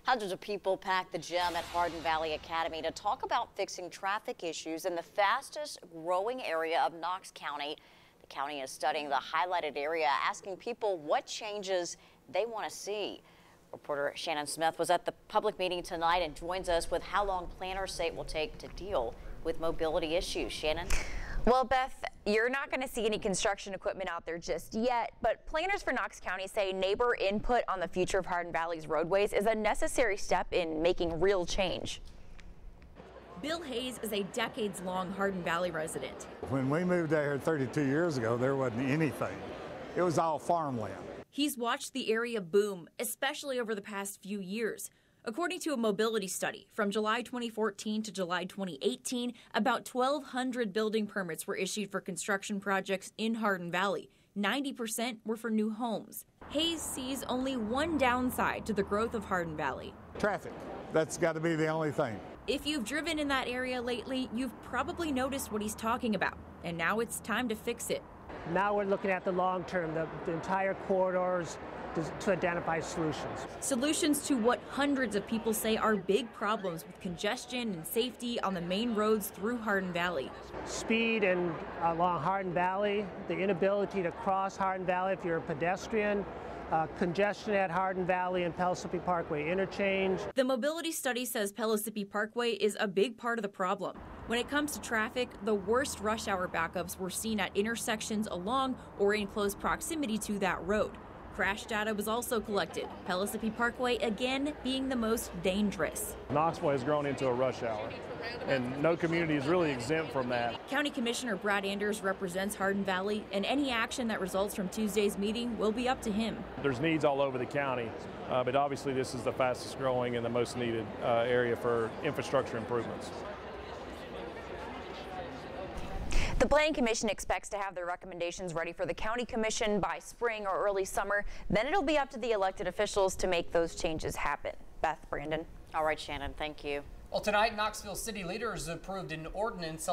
Hundreds of people packed the gym at Hardin Valley Academy to talk about fixing traffic issues in the fastest growing area of Knox County. The county is studying the highlighted area, asking people what changes they want to see. Reporter Shannon Smith was at the public meeting tonight and joins us with how long planners say it will take to deal with mobility issues. Shannon? Well, Beth, you're not going to see any construction equipment out there just yet, but planners for Knox County say neighbor input on the future of Hardin Valley's roadways is a necessary step in making real change. Bill Hayes is a decades-long Hardin Valley resident. When we moved out here 32 years ago, there wasn't anything. It was all farmland. He's watched the area boom, especially over the past few years. According to a mobility study, from July 2014 to July 2018, about 1,200 building permits were issued for construction projects in Hardin Valley. 90% were for new homes. Hayes sees only one downside to the growth of Hardin Valley. Traffic. That's got to be the only thing. If you've driven in that area lately, you've probably noticed what he's talking about, and now it's time to fix it. Now we're looking at the long term, the entire corridors, to identify solutions. Solutions to what hundreds of people say are big problems with congestion and safety on the main roads through Hardin Valley. Speed and along Hardin Valley, the inability to cross Hardin Valley if you're a pedestrian, congestion at Hardin Valley and Pellissippi Parkway interchange. The mobility study says Pellissippi Parkway is a big part of the problem. When it comes to traffic, the worst rush hour backups were seen at intersections along or in close proximity to that road. Crash data was also collected, Pellissippi Parkway again being the most dangerous. Knoxville has grown into a rush hour, and no community is really exempt from that. County Commissioner Brad Anders represents Hardin Valley, and any action that results from Tuesday's meeting will be up to him. There's needs all over the county, but obviously this is the fastest growing and the most needed area for infrastructure improvements. The Planning Commission expects to have their recommendations ready for the County Commission by spring or early summer. Then it'll be up to the elected officials to make those changes happen. Beth, Brandon. All right, Shannon, thank you. Well, tonight, Knoxville city leaders approved an ordinance